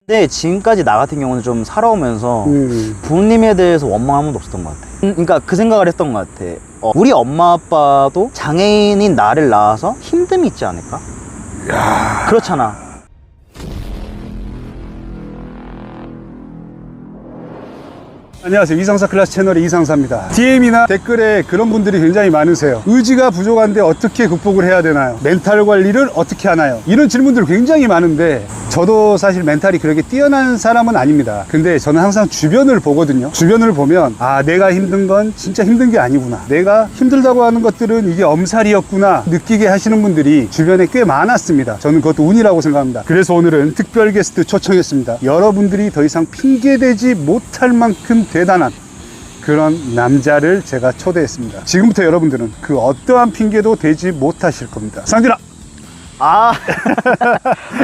근데 지금까지 나 같은 경우는 좀 살아오면서 부모님에 대해서 원망 한 번도 없었던 것 같아. 그러니까 그 생각을 했던 것 같아. 우리 엄마 아빠도 장애인인 나를 낳아서 힘듦이 있지 않을까? 야. 그렇잖아. 안녕하세요. 이상사 클래스 채널의 이상사입니다. DM이나 댓글에 그런 분들이 굉장히 많으세요. 의지가 부족한데 어떻게 극복을 해야 되나요? 멘탈 관리를 어떻게 하나요? 이런 질문들 굉장히 많은데 저도 사실 멘탈이 그렇게 뛰어난 사람은 아닙니다. 근데 저는 항상 주변을 보거든요. 주변을 보면 아, 내가 힘든 건 진짜 힘든 게 아니구나, 내가 힘들다고 하는 것들은 이게 엄살이었구나 느끼게 하시는 분들이 주변에 꽤 많았습니다. 저는 그것도 운이라고 생각합니다. 그래서 오늘은 특별 게스트 초청했습니다. 여러분들이 더 이상 핑계대지 못할 만큼 대단한 그런 남자를 제가 초대했습니다. 지금부터 여러분들은 그 어떠한 핑계도 대지 못하실 겁니다. 상진아! 아,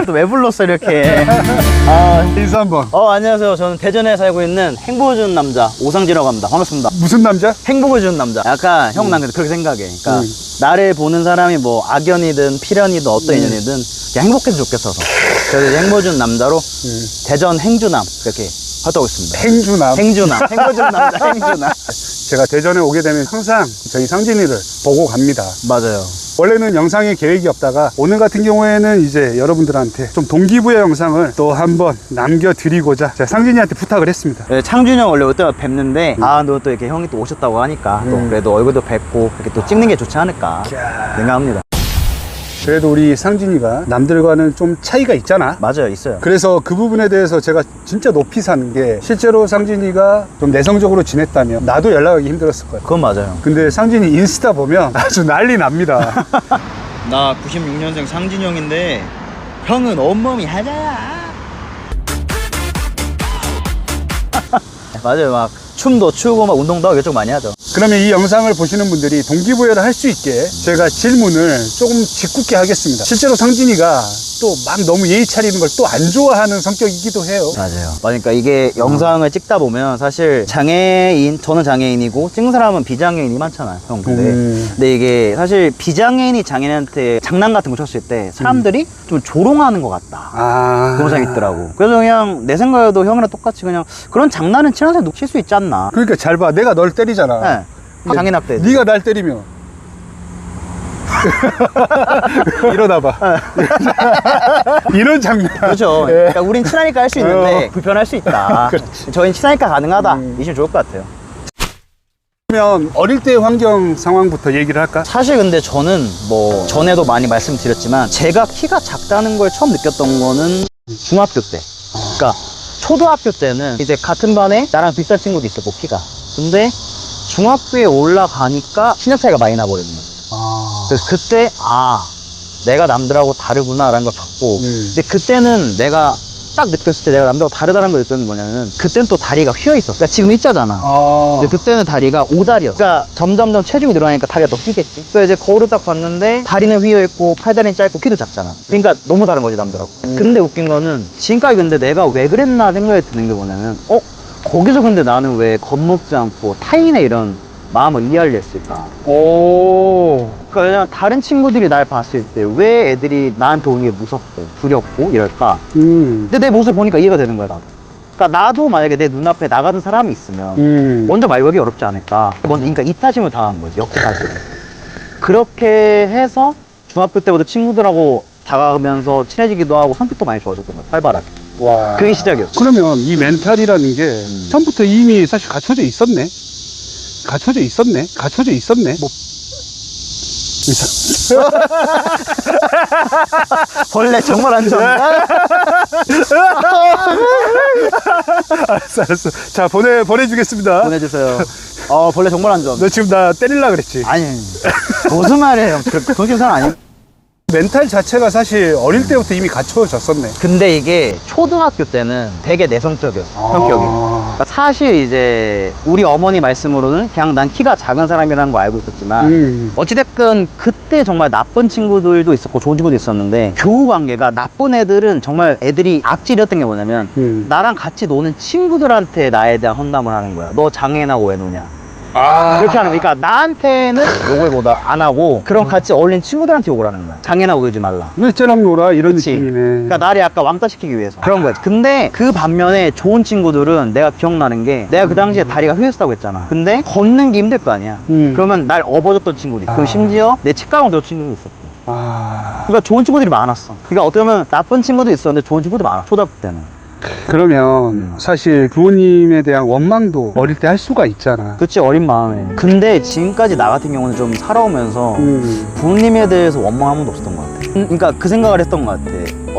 또 왜 불렀어, 이렇게. 인사 한번. 안녕하세요. 저는 대전에 살고 있는 행복을 주는 남자, 오상진이라고 합니다. 반갑습니다. 무슨 남자? 행복을 주는 남자. 약간, 형, 난 그렇게 생각해. 그러니까, 나를 보는 사람이 뭐, 악연이든, 필연이든, 어떤 인연이든, 그냥 행복해서 좋겠어서. 그래서 이제 행복을 주는 남자로, 대전 행주남, 이렇게 활동하고 있습니다. 행주남. 행주남. 행복을 주는 남자, 행주남. 제가 대전에 오게 되면 항상 저희 상진이를 보고 갑니다. 맞아요. 원래는 영상에 계획이 없다가 오늘 같은 경우에는 이제 여러분들한테 좀 동기부여 영상을 또 한번 남겨드리고자 제가 상진이한테 부탁을 했습니다. 네, 창준이 형 원래 올 때마다 뵙는데 너 또 이렇게 형이 또 오셨다고 하니까 또 그래도 얼굴도 뵙고 이렇게 또 찍는 게 좋지 않을까 생각합니다. 그래도 우리 상진이가 남들과는 좀 차이가 있잖아. 맞아요, 있어요. 그래서 그 부분에 대해서 제가 진짜 높이 사는 게, 실제로 상진이가 좀 내성적으로 지냈다면 나도 연락하기 힘들었을 거야. 그건 맞아요. 근데 상진이 인스타 보면 아주 난리 납니다. 나 96년생 상진이 형인데 형은 온몸이 하자야. 맞아요. 막 춤도 추고 막 운동도 하고 이쪽 많이 하죠. 그러면 이 영상을 보시는 분들이 동기부여를 할 수 있게 제가 질문을 조금 짓궂게 하겠습니다. 실제로 상진이가 또 막 너무 예의 차리는 걸 또 안 좋아하는 성격이기도 해요. 맞아요. 그러니까 이게 영상을 찍다 보면 사실 장애인, 저는 장애인이고 찍는 사람은 비장애인이 많잖아요, 형. 근데 이게 사실 비장애인이 장애인한테 장난 같은 거 쳤을 때 사람들이 좀 조롱하는 것 같다. 그런 생각이 있더라고. 그래서 그냥 내 생각에도 형이랑 똑같이 그냥 그런 장난은 친한 사람도 칠 수 있지 않나. 그러니까 잘 봐. 내가 널 때리잖아. 네. 장애인학대. 네가 날 때리면 일어나봐. 이런 장난. 그렇죠. 예. 그러니까 우린 친하니까 할 수 있는데 불편할 수 있다. 저희는 친하니까 가능하다. 이시면 좋을 것 같아요. 그러면 어릴 때의 환경 상황부터 얘기를 할까? 사실 근데 저는 뭐 전에도 많이 말씀드렸지만 제가 키가 작다는 걸 처음 느꼈던 거는 중학교 때. 그러니까 초등학교 때는 이제 같은 반에 나랑 비슷한 친구도 있었고 키가. 근데 중학교에 올라가니까 신장 차이가 많이 나버리는 거예요. 그래서 그때 내가 남들하고 다르구나 라는 걸 봤고 근데 그때는 내가 딱 느꼈을 때 내가 남들하고 다르다는 걸 느꼈는 뭐냐면 그때는 또 다리가 휘어 있었어. 그러니까 지금 있잖아. 근데 그때는 다리가 오다리였어. 그러니까 점점점 체중이 늘어나니까 다리가 더 휘겠지. 그래서 이제 거울을 딱 봤는데 다리는 휘어 있고 팔다리는 짧고 키도 작잖아. 그러니까 너무 다른 거지 남들하고. 근데 웃긴 거는 지금까지 근데 내가 왜 그랬나 생각이 드는 게 뭐냐면 거기서 근데 나는 왜 겁먹지 않고 타인의 이런 마음을 이해하려 했을까? 그러니까 왜냐면 다른 친구들이 날 봤을 때 왜 애들이 나한테 오는 게 무섭고 두렵고 이럴까? 근데 내 모습 보니까 이해가 되는 거야, 나도. 그러니까 나도 만약에 내 눈앞에 나 같은 사람이 있으면 먼저 말 걸기 어렵지 않을까? 먼저 그러니까 이타심을 당한 거지, 역타심. 그렇게 해서 중학교 때부터 친구들하고 다가가면서 친해지기도 하고 성격도 많이 좋아졌던 거야, 활발하게. 와. 그게 시작이었어. 그러면 이 멘탈이라는 게 처음부터 이미 사실 갖춰져 있었네. 갖춰져 있었네. 뭐. 벌레 정말 안 좋아. 알았어. 자, 보내주겠습니다. 보내주세요. 벌레 정말 안 좋아. 너 지금 나 때리려고 그랬지? 아니, 무슨 말이에요. 그런 사람 아니에요. 멘탈 자체가 사실 어릴 때부터 이미 갖춰졌었네. 근데 이게 초등학교 때는 되게 내성적이었어, 성격이. 그러니까 사실 이제 우리 어머니 말씀으로는 그냥 난 키가 작은 사람이라는 거 알고 있었지만 어찌됐든 그때 정말 나쁜 친구들도 있었고 좋은 친구도 있었는데 교우 관계가 나쁜 애들은 정말 애들이 악질이었던 게 뭐냐면 나랑 같이 노는 친구들한테 나에 대한 험담을 하는 거야. 너 장애인하고 왜 노냐? 그렇게 하는 거야. 그러니까 나한테는 욕을 보다 안 하고 그런 같이 어울린 친구들한테 욕을 하는 거야. 장애나 오지 말라. 왜 쟤랑 놀아? 이런 그치. 느낌이네. 그러니까 나를 약간 왕따시키기 위해서 그런 거지. 근데 그 반면에 좋은 친구들은 내가 기억나는 게 내가 그 당시에 다리가 휘었다고 했잖아. 근데 걷는 게 힘들 거 아니야. 그러면 날 업어줬던 친구들이 그럼 심지어 내 책가방 들어준 친구도 있었고. 그러니까 좋은 친구들이 많았어. 그러니까 어떻게 보면 나쁜 친구도 있었는데 좋은 친구도 많아. 초등학교 때는. 그러면 사실 부모님에 대한 원망도 어릴 때 할 수가 있잖아. 그치, 어린 마음에. 근데 지금까지 나 같은 경우는 좀 살아오면서 부모님에 대해서 원망 한 번도 없었던 것 같아. 그러니까 그 생각을 했던 것 같아.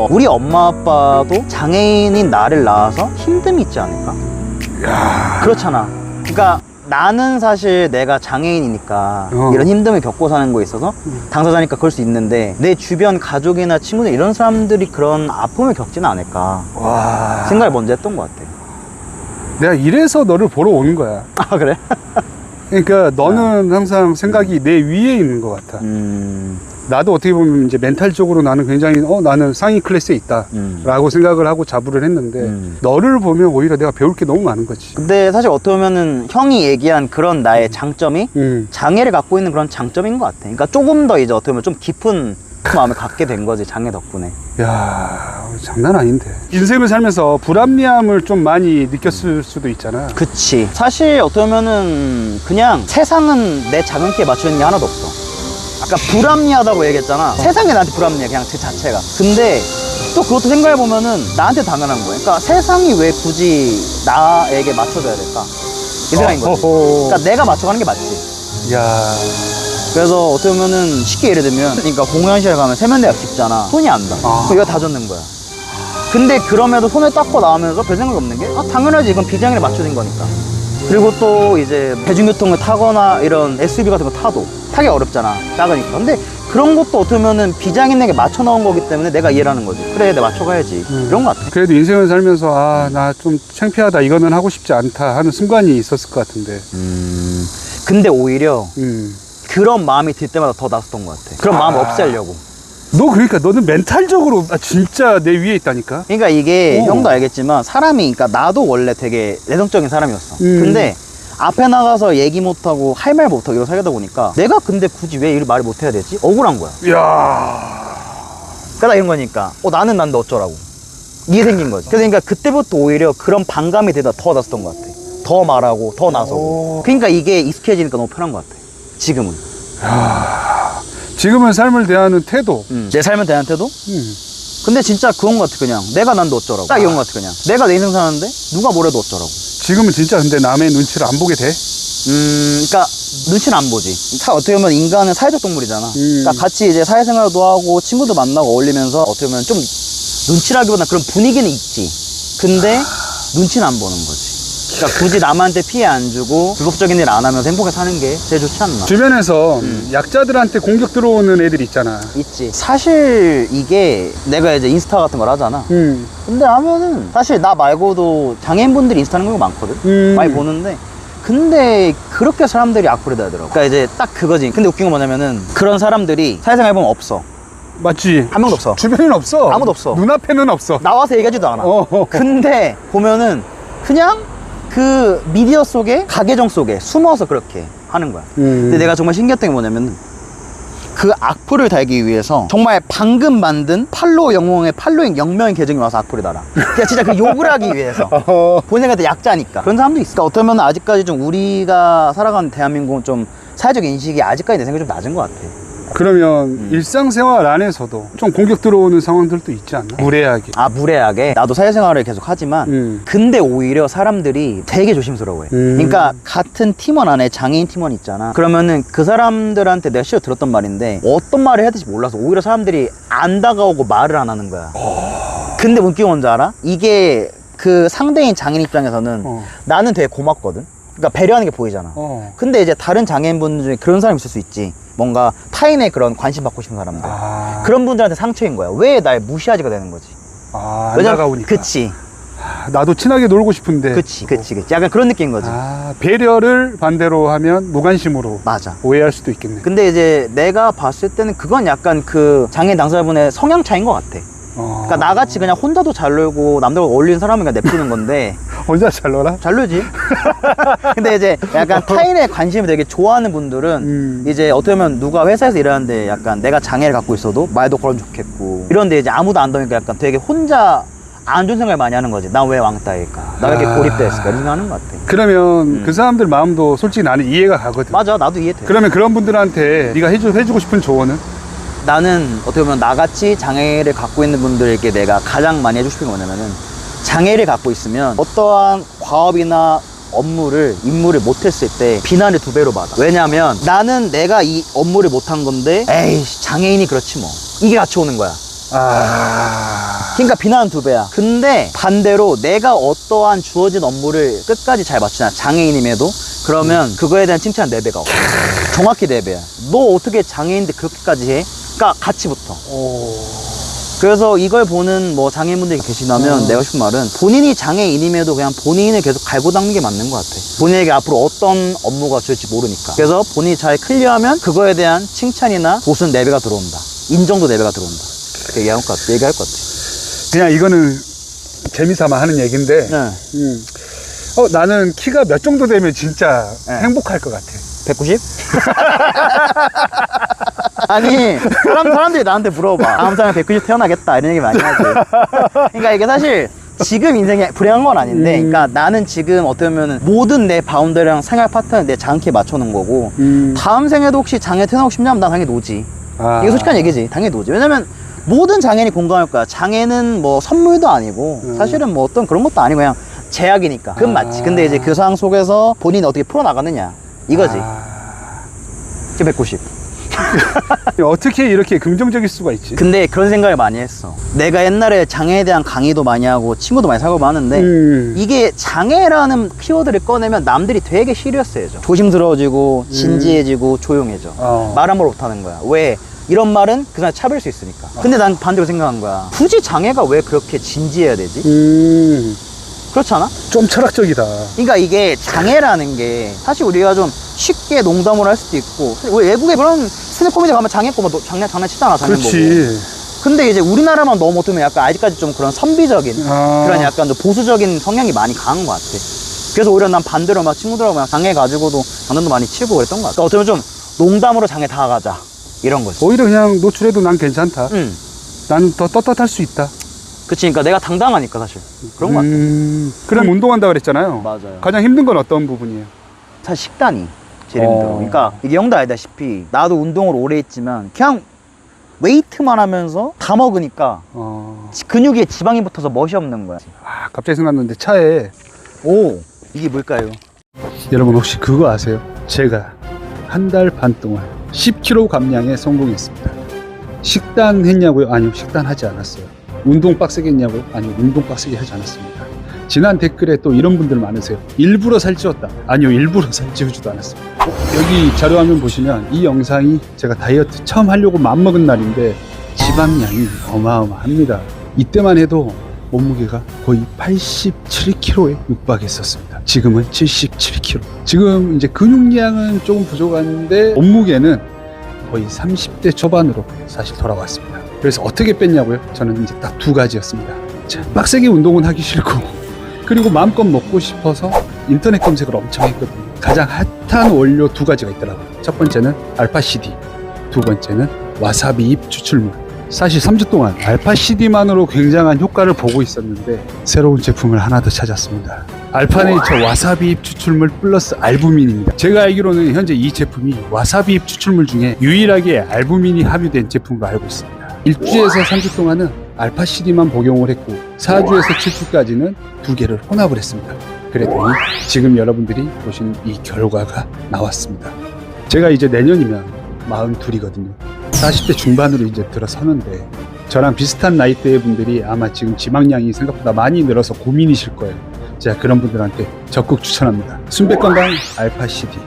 우리 엄마 아빠도 장애인인 나를 낳아서 힘듦이 있지 않을까? 그렇잖아. 그러니까 나는 사실 내가 장애인이니까 이런 힘듦을 겪고 사는 거에 있어서 당사자니까 그럴 수 있는데 내 주변 가족이나 친구들 이런 사람들이 그런 아픔을 겪지는 않을까 생각을 먼저 했던 것 같아. 내가 이래서 너를 보러 오는 거야. 아, 그래? 그러니까 너는 항상 생각이 내 위에 있는 것 같아. 나도 어떻게 보면 이제 멘탈적으로 나는 굉장히 나는 상위 클래스에 있다 라고 생각을 하고 자부를 했는데 너를 보면 오히려 내가 배울 게 너무 많은 거지. 근데 사실 어떻게 보면은 형이 얘기한 그런 나의 장점이 장애를 갖고 있는 그런 장점인 것 같아. 그러니까 조금 더 이제 어떻게 보면 좀 깊은 마음을 갖게 된 거지, 장애 덕분에. 야, 장난 아닌데. 인생을 살면서 불합리함을 좀 많이 느꼈을 수도 있잖아. 그치. 사실 어떻게 보면은 그냥 세상은 내 작은 키에 맞추는 게 하나도 없어. 아까 불합리하다고 얘기했잖아. 세상이 나한테 불합리해, 그냥 그 자체가. 근데 또 그것도 생각해보면은 나한테 당연한 거야. 그러니까 세상이 왜 굳이 나에게 맞춰줘야 될까? 이 생각인 거지. 그러니까 내가 맞춰가는 게 맞지. 야. 그래서 어떻게 보면은 쉽게 예를 들면, 그러니까 공연실에 가면 세면대가 깊잖아. 손이 안 닿아. 그럼 이거 다 젖는 거야. 근데 그럼에도 손을 닦고 나오면서 별 생각 없는 게, 당연하지. 이건 비장애를 맞춰진 거니까. 그리고 또 이제 대중교통을 타거나 이런 SUV 같은 거 타도 타기 어렵잖아, 작으니까. 근데 그런 것도 어떻게 보면은 비장애인에게 맞춰 나온 거기 때문에 내가 이해를 하는 거지. 그래, 내가 맞춰가야지. 이런 거 같아. 그래도 인생을 살면서 나 좀 창피하다, 이거는 하고 싶지 않다 하는 순간이 있었을 것 같은데. 근데 오히려 그런 마음이 들 때마다 더 낫었던 것 같아. 그런 마음 없애려고. 너 그러니까 너는 멘탈적으로 진짜 내 위에 있다니까. 그러니까 이게 형도 알겠지만 사람이, 그러니까 나도 원래 되게 내성적인 사람이었어. 근데 앞에 나가서 얘기 못하고 할 말 못하고 이러고 살다 보니까 내가 근데 굳이 왜 이를 말을 못해야 되지? 억울한 거야. 이야. 그러다 이런 거니까 나는 난데 어쩌라고 이게 생긴 거지. 그러니까 그때부터 오히려 그런 반감이 되다 더 났었던 것 같아. 더 말하고 더 나서고. 그러니까 이게 익숙해지니까 너무 편한 것 같아, 지금은. 지금은 삶을 대하는 태도. 내 삶에 대한 태도? 근데 진짜 그건 것 같아. 그냥 내가 난데 어쩌라고. 딱 이런 것 같아. 그냥 내가 내 인생 사는데 누가 뭐래도 어쩌라고. 지금은 진짜 근데 남의 눈치를 안 보게 돼? 그러니까 눈치는 안 보지. 어떻게 보면 인간은 사회적 동물이잖아. 그러니까 같이 이제 사회생활도 하고 친구도 만나고 어울리면서 어떻게 보면 좀 눈치라기보다 그런 분위기는 있지. 근데 눈치는 안 보는 거지. 그러니까 굳이 남한테 피해 안 주고 불법적인 일 안 하면서 행복하게 사는 게 제일 좋지 않나. 주변에서 약자들한테 공격 들어오는 애들 있잖아. 있지. 사실 이게 내가 이제 인스타 같은 걸 하잖아. 근데 하면은 사실 나 말고도 장애인분들이 인스타 하는 경우가 많거든. 많이 보는데 근데 그렇게 사람들이 악플이 달더라고. 그러니까 이제 딱 그거지. 근데 웃긴 건 뭐냐면은 그런 사람들이 사회생활 해보면 없어. 맞지? 한 명도 없어. 주변에는 없어. 아무도 없어. 눈앞에는 없어. 나와서 얘기하지도 않아. 근데 보면은 그냥 그 미디어 속에, 가계정 속에 숨어서 그렇게 하는 거야. 근데 내가 정말 신기했던 게 뭐냐면 그 악플을 달기 위해서 정말 방금 만든 팔로우 영웅의 팔로잉 0명의 계정이 와서 악플을 달아. 그러니까 진짜 그 욕을 하기 위해서. 본인한테 약자니까. 그런 사람도 있어. 그러니까 어쩌면 아직까지 좀 우리가 살아가는 대한민국은 좀 사회적 인식이 아직까지 내 생각에 좀 낮은 것 같아. 그러면 일상생활 안에서도 좀 공격 들어오는 상황들도 있지 않나? 무례하게. 무례하게. 나도 사회생활을 계속 하지만 근데 오히려 사람들이 되게 조심스러워해. 그러니까 같은 팀원 안에 장애인 팀원 있잖아. 그러면은 그 사람들한테 내가 실제로 들었던 말인데 어떤 말을 해야 될지 몰라서 오히려 사람들이 안 다가오고 말을 안 하는 거야. 근데 웃긴 건 뭔지 알아? 이게 그 상대인 장애인 입장에서는 나는 되게 고맙거든. 그러니까 배려하는 게 보이잖아. 근데 이제 다른 장애인분들 중에 그런 사람이 있을 수 있지. 뭔가 타인의 그런 관심 받고 싶은 사람들. 그런 분들한테 상처인 거야. 왜 날 무시하지가 되는 거지. 안 다가오니까. 그치. 나도 친하게 놀고 싶은데. 그치. 약간 그런 느낌인 거지. 배려를 반대로 하면 무관심으로. 맞아. 오해할 수도 있겠네. 근데 이제 내가 봤을 때는 그건 약간 그 장애인 당사자분의 성향 차이인 것 같아. 그러니까 나같이 그냥 혼자도 잘 놀고 남들과 어울리는 사람은 그냥 냅두는 건데 혼자 잘 놀아? 잘 놀지. 근데 이제 약간 타인의 관심을 되게 좋아하는 분들은 이제 어떻게 보면 누가 회사에서 일하는데 약간 내가 장애를 갖고 있어도 말도 걸으면 좋겠고 이런데 이제 아무도 안 도니까 약간 되게 혼자 안 좋은 생각을 많이 하는 거지. 난 왜 왕따일까? 나 왜 이렇게 고립돼 있을까? 이런 생각 하는 것 같아. 그러면 그 사람들 마음도 솔직히 나는 이해가 가거든. 맞아, 나도 이해돼. 그러면 그런 분들한테 네가 해주고 싶은 조언은? 나는 어떻게 보면 나같이 장애를 갖고 있는 분들에게 내가 가장 많이 해주고 싶은 게 뭐냐면은 장애를 갖고 있으면 어떠한 과업이나 임무를 못했을 때 비난을 2배로 받아. 왜냐면 나는 내가 이 업무를 못한 건데 에이 장애인이 그렇지 뭐, 이게 같이 오는 거야. 그러니까 비난은 2배야. 근데 반대로 내가 어떠한 주어진 업무를 끝까지 잘 맞추냐, 장애인임에도, 그러면 그거에 대한 칭찬 4배가 와. 정확히 4배야. 너 어떻게 장애인인데 그렇게까지 해? 그러니까 같이 붙어. 그래서 이걸 보는 뭐 장애인분들이 계시다면 내가 싶은 말은 본인이 장애인임에도 그냥 본인을 계속 갈고 닦는 게 맞는 것 같아. 본인에게 앞으로 어떤 업무가 줄지 모르니까. 그래서 본인이 잘 클리어하면 그거에 대한 칭찬이나 보수는 4배가 들어온다. 인정도 4배가 들어온다. 그렇게 얘기할 것 같아. 그냥 이거는 재미삼아 하는 얘기인데 네. 나는 키가 몇 정도 되면 진짜 네. 행복할 것 같아. 190? 아니 사람들이 나한테 물어봐. 다음 사람에 190 태어나겠다 이런 얘기 많이 하지. 그러니까 이게 사실 지금 인생이 불행한 건 아닌데, 그러니까 나는 지금 어떻게 보면 모든 내 바운더리랑 생활 파트너를 내 장애에 맞춰놓은 거고, 다음 생에도 혹시 장애 태어나고 싶냐면 난 당연히 노지. 이게 솔직한 얘기지. 당연히 노지. 왜냐면 모든 장애인이 공감할 거야. 장애는 뭐 선물도 아니고 사실은 뭐 어떤 그런 것도 아니고 그냥 제약이니까. 그건 맞지. 근데 이제 그 상황 속에서 본인이 어떻게 풀어나가느냐 이거지. 그게 190. 어떻게 이렇게 긍정적일 수가 있지? 근데 그런 생각을 많이 했어. 내가 옛날에 장애에 대한 강의도 많이 하고 친구도 많이 사귀고 하는데 이게 장애라는 키워드를 꺼내면 남들이 되게 시리어스해져. 조심스러워지고 진지해지고 조용해져. 말 한번 못하는 거야. 왜? 이런 말은 그 사람 차별 수 있으니까. 근데 난 반대로 생각한 거야. 굳이 장애가 왜 그렇게 진지해야 되지? 그렇잖아? 좀 철학적이다. 그러니까 이게 장애라는 게 사실 우리가 좀 쉽게 농담으로 할 수도 있고, 왜 외국에 그런 스냅 코미디 가면 장애 있고 막 장난치잖아, 장애 보고. 그렇지. 근데 이제 우리나라만 너무 어쩌면 약간 아직까지 좀 그런 선비적인 그런 약간 좀 보수적인 성향이 많이 강한 것 같아. 그래서 오히려 난 반대로 막 친구들하고 막 장애 가지고도 장난도 많이 치고 그랬던 것 같아. 그러니까 어쩌면 좀 농담으로 장애 다가가자 이런 거지. 오히려 그냥 노출해도 난 괜찮다. 나는 더 떳떳할 수 있다. 그치, 그러니까 내가 당당하니까 사실 그런 것 같아. 그럼 운동한다 그랬잖아요. 맞아요. 가장 힘든 건 어떤 부분이에요? 사실 식단이 제일 힘들어. 그러니까 이게 형도 알다시피 나도 운동을 오래 했지만 그냥 웨이트만 하면서 다 먹으니까 근육에 지방이 붙어서 멋이 없는 거야. 갑자기 생각났는데 차에 이게 뭘까요? 여러분 혹시 그거 아세요? 제가 한 달 반 동안 10kg 감량에 성공했습니다. 식단 했냐고요? 아니요, 식단 하지 않았어요. 운동 빡세게 했냐고요? 아니요, 운동 빡세게 하지 않았습니다. 지난 댓글에 또 이런 분들 많으세요. 일부러 살찌웠다. 아니요, 일부러 살찌우지도 않았습니다. 여기 자료화면 보시면 이 영상이 제가 다이어트 처음 하려고 마음먹은 날인데 지방량이 어마어마합니다. 이때만 해도 몸무게가 거의 87kg에 육박했었습니다. 지금은 77kg. 지금 이제 근육량은 조금 부족한데 몸무게는 거의 30대 초반으로 사실 돌아왔습니다. 그래서 어떻게 뺐냐고요? 저는 이제 딱 2가지였습니다. 자, 빡세게 운동은 하기 싫고, 그리고 마음껏 먹고 싶어서 인터넷 검색을 엄청 했거든요. 가장 핫한 원료 2가지가 있더라고요. 첫 번째는 알파CD, 두 번째는 와사비 잎 추출물. 사실 3주 동안 알파CD만으로 굉장한 효과를 보고 있었는데 새로운 제품을 하나 더 찾았습니다. 알파네이처 와사비 잎 추출물 플러스 알부민입니다. 제가 알기로는 현재 이 제품이 와사비 잎 추출물 중에 유일하게 알부민이 함유된 제품으로 알고 있습니다. 1주에서 3주 동안은 알파CD만 복용을 했고 4주에서 7주까지는 2개를 혼합을 했습니다. 그랬더니 지금 여러분들이 보시는 이 결과가 나왔습니다. 제가 이제 내년이면 42이거든요. 40대 중반으로 이제 들어서는데 저랑 비슷한 나이대의 분들이 아마 지금 지방량이 생각보다 많이 늘어서 고민이실 거예요. 제가 그런 분들한테 적극 추천합니다. 순백건강 알파CD,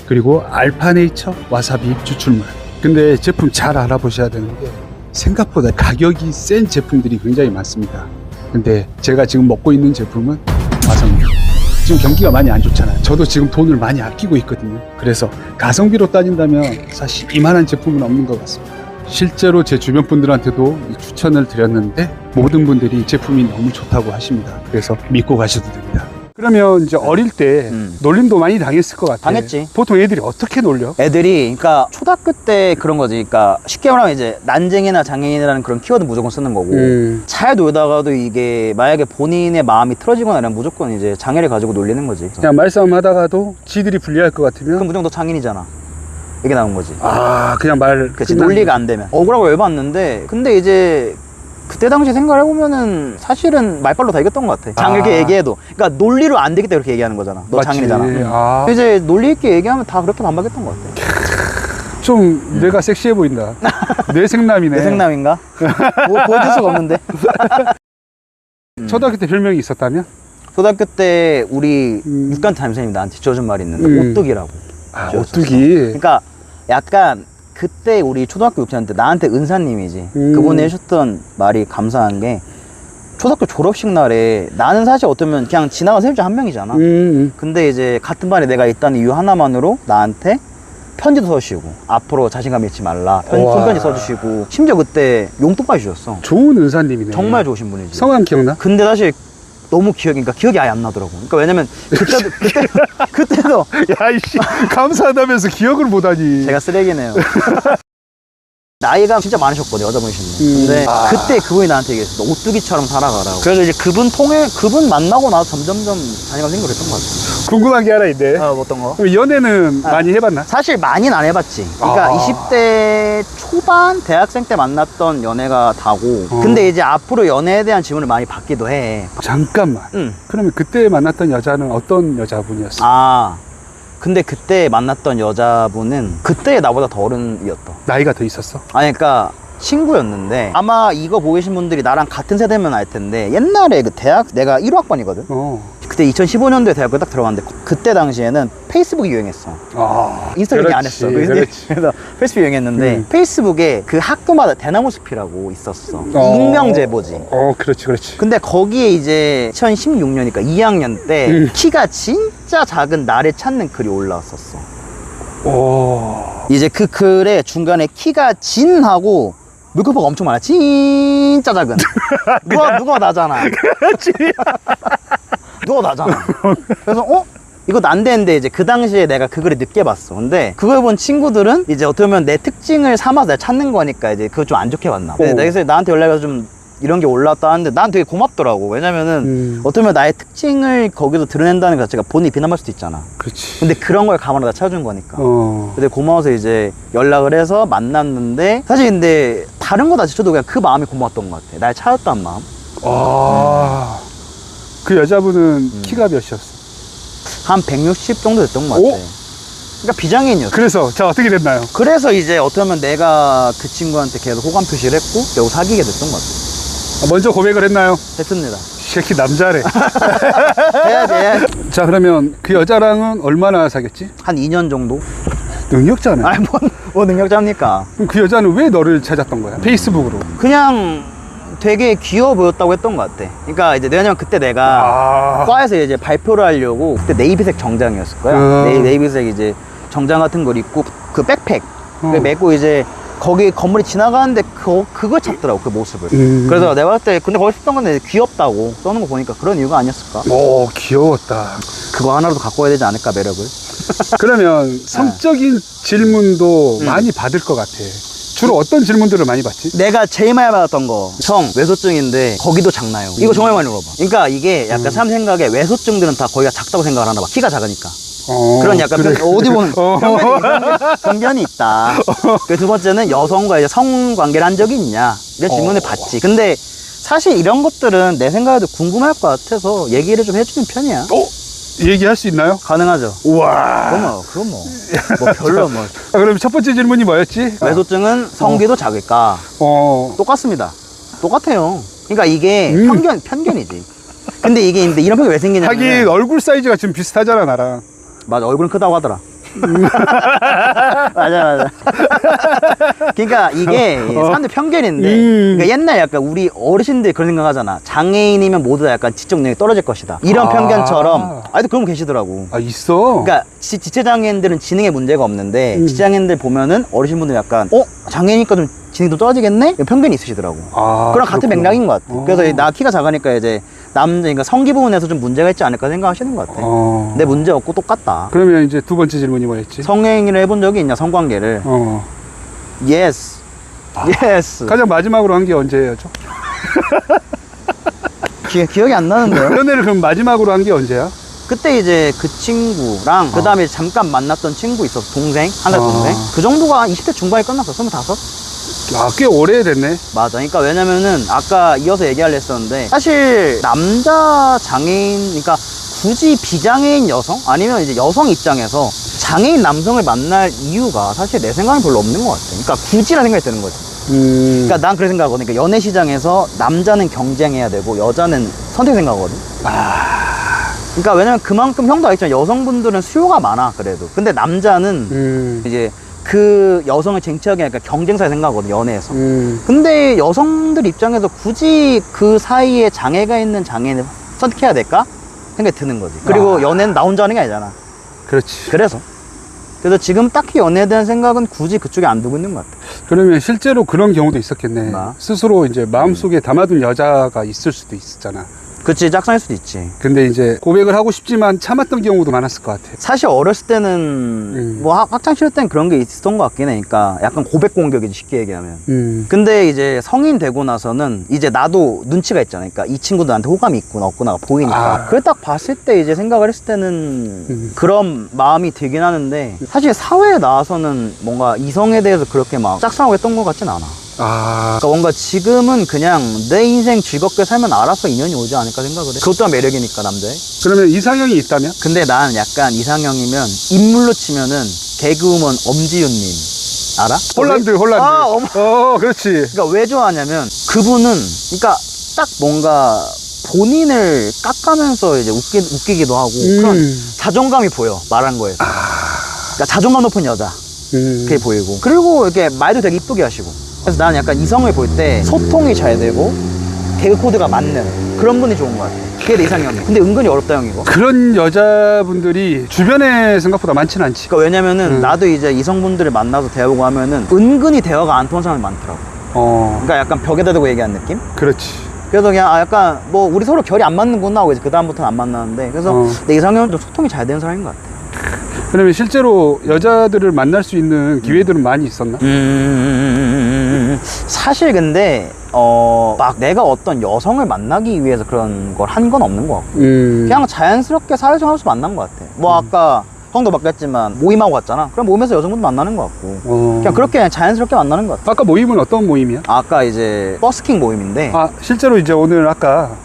그리고 알파네이처 와사비 추출물. 근데 제품 잘 알아보셔야 되는 게 생각보다 가격이 센 제품들이 굉장히 많습니다. 근데 제가 지금 먹고 있는 제품은 와사비. 지금 경기가 많이 안 좋잖아요. 저도 지금 돈을 많이 아끼고 있거든요. 그래서 가성비로 따진다면 사실 이만한 제품은 없는 것 같습니다. 실제로 제 주변 분들한테도 추천을 드렸는데 모든 분들이 제품이 너무 좋다고 하십니다. 그래서 믿고 가셔도 됩니다. 그러면 이제 어릴 때 놀림도 많이 당했을 것 같아. 당했지. 보통 애들이 어떻게 놀려? 애들이 그러니까 초등학교 때 그런 거지. 그러니까 쉽게 말하면 이제 난쟁이나 장애인이라는 그런 키워드 무조건 쓰는 거고 잘 놀다가도 이게 만약에 본인의 마음이 틀어지거나 이러면 무조건 이제 장애를 가지고 놀리는 거지. 그냥 말싸움 하다가도 지들이 불리할 것 같으면 그럼 무조건 너 장인이잖아. 이게 나온 거지. 아 그냥 말 그치, 끝나는 논리가 안 되면. 억울하고 열받는데, 근데 이제, 그때 당시 생각을 해보면은 사실은 말빨로 다 이겼던 것 같아. 이렇게 얘기해도. 그러니까 논리로 안 되기 때문에 그렇게 얘기하는 거잖아. 너 맞지. 장인이잖아. 아. 이제 논리 있게 얘기하면 다 그렇게 반박했던 것 같아. 좀 내가 섹시해 보인다. 내 생남이네. 내 생남인가? 보여줄 수가 없는데. 초등학교 때 별명이 있었다면? 초등학교 때 우리 육간 담임선생님이 나한테 지어준 말이 있는데, 오뚜기라고. 아 지어줬었어. 오뚜기. 그러니까 약간 그때 우리 초등학교 6학년 때 나한테 은사님이지. 그분이 해주셨던 말이 감사한 게, 초등학교 졸업식 날에 나는 사실 어쩌면 그냥 지나간 선생님 중 한 명이잖아. 근데 이제 같은 반에 내가 있다는 이유 하나만으로 나한테 편지도 써주시고, 앞으로 자신감 잃지 말라, 손편지 써주시고, 심지어 그때 용돈까지 주셨어. 좋은 은사님이네. 정말 좋으신 분이지. 성함 기억나? 근데 사실 너무 그러니까 기억이 아예 안 나더라고. 그러니까 왜냐면 그때도 야이씨 감사하다면서 기억을 못하니. 제가 쓰레기네요. 나이가 진짜 많으셨거든, 여자분이신데. 근데 그때 그분이 나한테 얘기했어. 너 오뚜기처럼 살아가라고. 그래서 이제 그분 만나고 나서 점점점 자신감 생기고 그랬던 것 같아. 궁금한 게 하나 있네. 어떤 거? 그럼 연애는 많이 해봤나? 사실 많이는 안 해봤지. 그러니까 20대 초반 대학생 때 만났던 연애가 다고. 근데 이제 앞으로 연애에 대한 질문을 많이 받기도 해. 잠깐만. 그러면 그때 만났던 여자는 어떤 여자분이었어? 근데 그때 만났던 여자분은 그때 나보다 더 어른이었다. 나이가 더 있었어? 아니 그러니까 친구였는데, 아마 이거 보고 계신 분들이 나랑 같은 세대면 알 텐데, 옛날에 그 대학 내가 1호학번이거든. 그때 2015년도에 대학교 딱 들어갔는데, 그때 당시에는 페이스북이 유행했어. 인스타그램이 안 했어. 그래서 페이스북이 유행했는데, 페이스북에 그 학교마다 대나무 숲이라고 있었어. 익명 제보지. 그렇지. 근데 거기에 이제 2016년이니까 2학년 때 키가 진짜 작은 나를 찾는 글이 올라왔었어. 이제 그 글에 중간에 키가 진하고 물결표가 엄청 많아. 진짜 작은. 누가 나잖아. 누가 나잖아. 그래서 이거 난데인데, 이제 그 당시에 내가 그 글을 늦게 봤어. 근데 그걸 본 친구들은 이제 어떻게 보면 내 특징을 삼아서 내가 찾는 거니까 이제 그걸 좀 안 좋게 봤나. 근데 그래서 나한테 연락해서 좀 이런 게 올라왔다 하는데 난 되게 고맙더라고. 왜냐면은 어떻게 보면 나의 특징을 거기서 드러낸다는 것 자체가 본인이 비난할 수도 있잖아. 그렇지. 근데 그런 걸 감안하다 찾아준 거니까. 근데 고마워서 이제 연락을 해서 만났는데, 사실 근데 다른 거 다 지쳐도 그냥 그 마음이 고마웠던 것 같아. 날 찾았다는 마음. 그 여자분은 키가 몇이었어? 한 160 정도 됐던 것 같아. 그러니까 비장애인이었어. 그래서 자 어떻게 됐나요? 그래서 이제 어떻게 보면 내가 그 친구한테 계속 호감 표시를 했고 결국 사귀게 됐던 것 같아. 먼저 고백을 했나요? 했습니다. 새끼 남자래. 해야지. 자 그러면 그 여자랑은 얼마나 사귀었지? 한 2년 정도? 능력자네. 아니 뭐 능력자입니까? 그럼 그 여자는 왜 너를 찾았던 거야? 페이스북으로. 그냥 되게 귀여워 보였다고 했던 것 같아. 그러니까 이제 왜냐면 그때 내가 과에서 이제 발표를 하려고, 그때 네이비색 정장이었을 거야. 네이비색 이제 정장 같은 걸 입고 그 백팩 메고 이제 거기 건물이 지나가는데 그걸 찾더라고, 그 모습을. 그래서 내가 봤을 때 근데 거기 썼던 건데 귀엽다고 써놓은 거 보니까 그런 이유가 아니었을까? 귀여웠다. 그거 하나라도 갖고 와야 되지 않을까, 매력을. 그러면 성적인 질문도 많이 받을 것 같아. 주로 어떤 질문들을 많이 받지? 내가 제일 많이 받았던 거, 형 외소증인데 거기도 작나요? 이거 정말 많이 물어봐. 그러니까 이게 약간 사람 생각에 외소증들은 다 거기가 작다고 생각을 하나 봐. 키가 작으니까. 그런 약간 그래. 어디 보면 편견이 있다. 그 두 번째는 여성과 이제 성관계를 한 적이 있냐, 이런 질문을 받지. 근데 사실 이런 것들은 내 생각에도 궁금할 것 같아서 얘기를 좀 해주는 편이야. 얘기할 수 있나요? 가능하죠. 우와. 그럼 뭐 별로 뭐. 그럼 첫 번째 질문이 뭐였지? 외소증은 성기도 작을까? 똑같습니다. 똑같아요. 그러니까 이게 편견이지. 근데 이런 편견이 왜 생기냐면, 하긴 얼굴 사이즈가 지금 비슷하잖아 나랑. 맞아, 얼굴은 크다고 하더라. 맞아. 그러니까 이게 사람들 편견인데, 그러니까 옛날 약간 우리 어르신들이 그런 생각 하잖아. 장애인이면 모두 다 약간 지적 능력이 떨어질 것이다, 이런 편견처럼. 아직도 그런 분 계시더라고. 있어? 그러니까 지체장애인들은 지능에 문제가 없는데, 지체장애인들 보면은 어르신분들 약간 장애인이니까 좀 지능이 좀 떨어지겠네? 이런 편견이 있으시더라고. 그랑 같은 맥락인 것 같아. 그래서 나 키가 작으니까 이제 그러니까 성기 부분에서 좀 문제가 있지 않을까 생각하시는 것 같아. 내 문제 없고 똑같다. 그러면 이제 두 번째 질문이 뭐였지? 성행위를 해본 적이 있냐, 성관계를. Yes. Yes. 가장 마지막으로 한 게 언제였죠? 기억이 안 나는데요. 연애를 그럼 마지막으로 한 게 언제야? 그때 이제 그 친구랑 그 다음에 잠깐 만났던 친구 있었어. 동생, 한 살 동생. 그 정도가 20대 중반에 끝났어. 25? 아, 꽤 오래됐네. 맞아. 그러니까 왜냐면은 아까 이어서 얘기하려 했었는데 사실 남자 장애인, 그러니까 굳이 비장애인 여성 아니면 이제 여성 입장에서 장애인 남성을 만날 이유가 사실 내 생각은 별로 없는 것 같아. 그러니까 굳이라는 생각이 드는 거지. 그러니까 난 그렇게 생각하거든. 그러니까 연애 시장에서 남자는 경쟁해야 되고 여자는 선택 생각하거든. 그러니까 왜냐면 그만큼 형도 알겠지만 여성분들은 수요가 많아 그래도. 근데 남자는 이제 그 여성을 쟁취하기 위해 경쟁사에 생각하거든, 연애에서. 근데 여성들 입장에서 굳이 그 사이에 장애가 있는 장애인을 선택해야 될까? 생각이 드는 거지. 그리고 연애는 나 혼자 하는 게 아니잖아. 그렇지. 그래서 지금 딱히 연애에 대한 생각은 굳이 그쪽에 안 두고 있는 것 같아. 그러면 실제로 그런 경우도 있었겠네. 뭐? 스스로 이제 마음속에 담아둔 여자가 있을 수도 있었잖아. 그치, 짝사랑일 수도 있지. 근데 이제 고백을 하고 싶지만 참았던 경우도 많았을 것 같아. 사실 어렸을 때는 뭐 학창시절 때는 그런 게 있었던 것 같긴 해. 그러니까 약간 고백 공격이지, 쉽게 얘기하면. 근데 이제 성인 되고 나서는 이제 나도 눈치가 있잖아. 그러니까 이 친구도 나한테 호감이 있구나 없구나가 보이니까. 그걸 딱 봤을 때 이제 생각을 했을 때는 그런 마음이 들긴 하는데 사실 사회에 나와서는 뭔가 이성에 대해서 그렇게 막 짝사랑하고 했던 것 같진 않아. 그러니까 뭔가 지금은 그냥 내 인생 즐겁게 살면 알아서 인연이 오지 않을까 생각을 해. 그것 또한 매력이니까, 남자의. 그러면 이상형이 있다면? 근데 난 약간 이상형이면 인물로 치면은 개그우먼 엄지윤님 알아? 홀란드. 그렇지. 그러니까 왜 좋아하냐면 그분은 그러니까 딱 뭔가 본인을 깎아면서 이제 웃기기도 하고 그런 자존감이 보여, 말한 거에서. 그러니까 자존감 높은 여자. 그게 보이고, 그리고 이렇게 말도 되게 이쁘게 하시고. 그래서 나는 약간 이성을 볼 때 소통이 잘 되고 개그 코드가 맞는 그런 분이 좋은 것 같아. 그게 내 이상형이야. 근데 은근히 어렵다, 형, 이거. 그런 여자분들이 주변에 생각보다 많지는 않지. 그러니까 왜냐면은 나도 이제 이성분들을 만나서 대화하고 하면은 은근히 대화가 안 통하는 사람이 많더라고. 그러니까 약간 벽에다 대고 얘기하는 느낌? 그렇지. 그래서 그냥 약간 뭐 우리 서로 결이 안 맞는구나 하고 이제 그 다음부터는 안 만나는데, 그래서 내 이상형은 좀 소통이 잘 되는 사람인 것 같아. 그러면 실제로 여자들을 만날 수 있는 기회들은 많이 있었나? 사실 근데 막 내가 어떤 여성을 만나기 위해서 그런 걸 한 건 없는 것 같고 그냥 자연스럽게 사회생활에서 만난 것 같아. 뭐 아까 형도 바뀌었지만 모임하고 갔잖아. 그럼 모임에서 여성분도 만나는 것 같고 그냥 그렇게 그냥 자연스럽게 만나는 것 같아. 아까 모임은 어떤 모임이야? 아까 이제 버스킹 모임인데, 실제로 이제 오늘 아까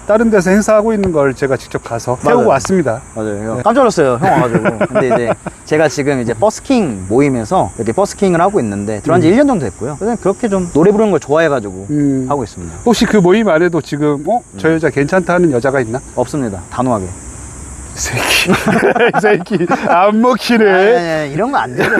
다른 데서 행사하고 있는 걸 제가 직접 가서 태우고 왔습니다. 맞아요. 네. 깜짝 놀랐어요, 형 와가지고. 근데 이제 제가 지금 이제 버스킹 모임에서 이렇게 버스킹을 하고 있는데 들어간 지 1년 정도 됐고요. 그래서 그렇게 좀 노래 부르는 걸 좋아해가지고 하고 있습니다. 혹시 그 모임 안에도 지금 저 여자 괜찮다 하는 여자가 있나? 없습니다. 단호하게. 새끼. 이 새끼 안 먹히네. 아니, 이런 거 안 되죠.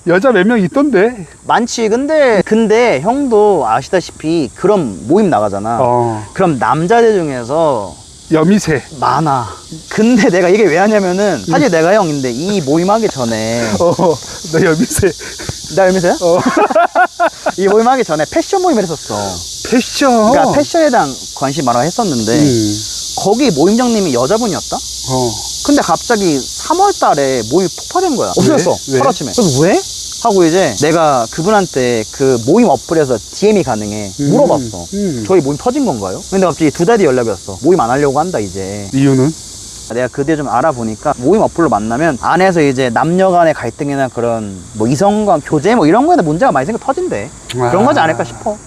여자 몇 명 있던데. 많지. 근데 형도 아시다시피 그런 모임 나가잖아. 그럼 남자들 중에서 여미새 많아. 근데 내가 이게 왜 하냐면은 사실 내가 형인데 이 모임 하기 전에 너 여미새. 나 여미새야? 이 모임 하기 전에 패션 모임을 했었어. 패션. 그러니까 패션에 대한 관심 많아 했었는데 거기 모임장님이 여자분이었다? 근데 갑자기 3월 달에 모임이 폭파된 거야. 없어졌어. 하루아침에. 그래서 왜? 하고 이제 내가 그분한테 그 모임 어플에서 DM이 가능해 물어봤어. 저희 모임 터진 건가요? 근데 갑자기 2달 뒤에 연락이 왔어. 모임 안 하려고 한다, 이제. 이유는? 내가 그 뒤에 좀 알아보니까 모임 어플로 만나면 안에서 이제 남녀 간의 갈등이나 그런 뭐 이성 간 교제 뭐 이런 거에 대한 문제가 많이 터진대. 그런 거지 않을까 싶어.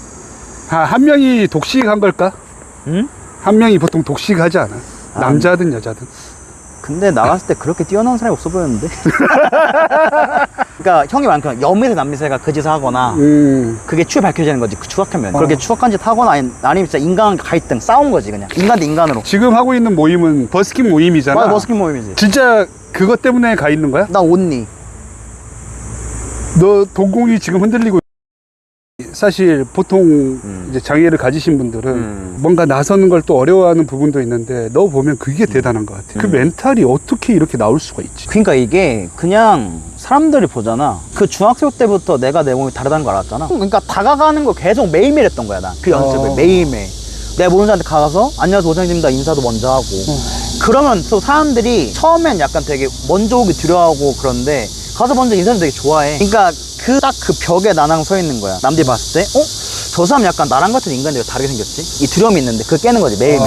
한 명이 독식한 걸까? 응? 한 명이 보통 독식하지 않아? 남자든 여자든. 근데 나갔을 때 그렇게 뛰어난 사람이 없어 보였는데. 그러니까 형이 말한 그 여미새 남미새가 그 짓을 하거나 그게 추후 밝혀지는 거지. 그 추악하면 그렇게 추악한 짓 하거나 아니면 진짜 인간 갈등 싸운 거지, 그냥 인간 대 인간으로. 지금 하고 있는 모임은 버스킹 모임이잖아. 맞아, 버스킹 모임이지. 진짜 그것 때문에 가 있는 거야? 나 온니. 너 동공이 지금 흔들리고. 사실 보통 이제 장애를 가지신 분들은 뭔가 나서는 걸 또 어려워하는 부분도 있는데 너 보면 그게 대단한 것 같아. 그 멘탈이 어떻게 이렇게 나올 수가 있지? 그러니까 이게 그냥 사람들이 보잖아. 그 중학생 때부터 내가 내 몸이 다르다는 걸 알았잖아. 그러니까 다가가는 걸 계속 매일매일 했던 거야, 난. 그 연습을 매일매일. 내가 모르는 사람한테 가서 안녕하세요 오장님입니다 인사도 먼저 하고 그러면 또 사람들이 처음엔 약간 되게 먼저 오기 두려워하고 그런데 가서 먼저 인사하면 되게 좋아해. 그러니까 딱 그 벽에 나랑 서 있는 거야. 남들이 봤을 때 저 사람 약간 나랑 같은 인간인데 왜 다르게 생겼지? 이 두려움이 있는데 그걸 깨는 거지 매일매일.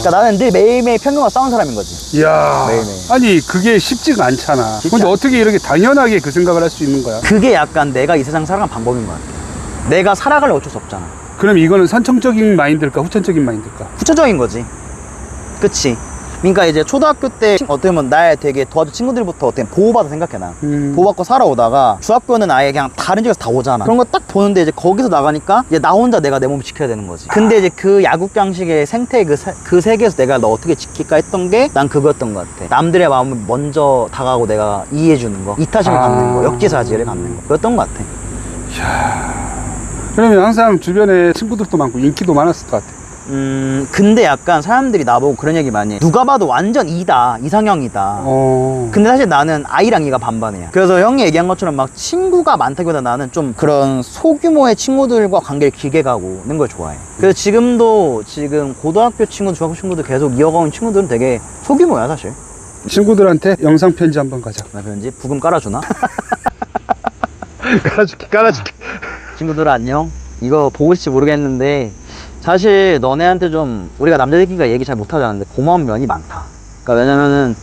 그러니까 나는 늘 매일매일 평균과 싸운 사람인 거지. 이야. 매일매일. 아니 그게 쉽지가 않잖아. 쉽지 근데 않지. 어떻게 이렇게 당연하게 그 생각을 할 수 있는 거야? 그게 약간 내가 이 세상 살아가는 방법인 것 같아. 내가 살아가려 어쩔 수 없잖아. 그럼 이거는 선천적인 마인드일까 후천적인 마인드일까? 후천적인 거지. 그치? 그러니까 이제 초등학교 때 어떻게 보면 날 되게 도와준 친구들부터 어떻게 보호받아 생각해 나. 보호받고 살아오다가 중학교는 아예 그냥 다른 집에서 다 오잖아. 그런 거 딱 보는데 이제 거기서 나가니까 이제 나 혼자 내가 내 몸을 지켜야 되는 거지. 근데 이제 그 야구장식의 생태 그 세계에서 내가 너 어떻게 지킬까 했던 게 난 그거였던 것 같아. 남들의 마음을 먼저 다가가고 내가 이해해 주는 거, 이타심을 갖는 거, 역지사지를 갖는 거. 그랬던 것 같아. 그러면 항상 주변에 친구들도 많고 인기도 많았을 것 같아. 근데 약간 사람들이 나보고 그런 얘기 많이 해. 누가 봐도 완전 이상형이다. 근데 사실 나는 I랑 E가 반반이야. 그래서 형이 얘기한 것처럼 막 친구가 많다기보다 나는 좀 그런 소규모의 친구들과 관계를 길게 가고는 걸 좋아해. 그래서 지금 고등학교 친구, 중학교 친구들 계속 이어가는 친구들은 되게 소규모야 사실. 친구들한테 영상 편지 한번 가자. 나 그런지 부금 깔아주나? 깔아줄게. 친구들 안녕. 이거 보고 있을지 모르겠는데 사실 너네한테 좀 우리가 남자들끼리 얘기 잘 못하자는데 고마운 면이 많다. 그러니까 왜냐면은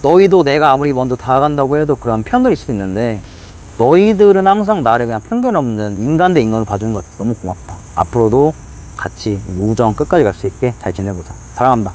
너희도 내가 아무리 먼저 다가간다고 해도 그런 편들이 있을 수 있는데 너희들은 항상 나를 그냥 편견 없는 인간 대 인간으로 봐주는 것 같아. 너무 고맙다. 앞으로도 같이 우정 끝까지 갈 수 있게 잘 지내보자. 사랑한다.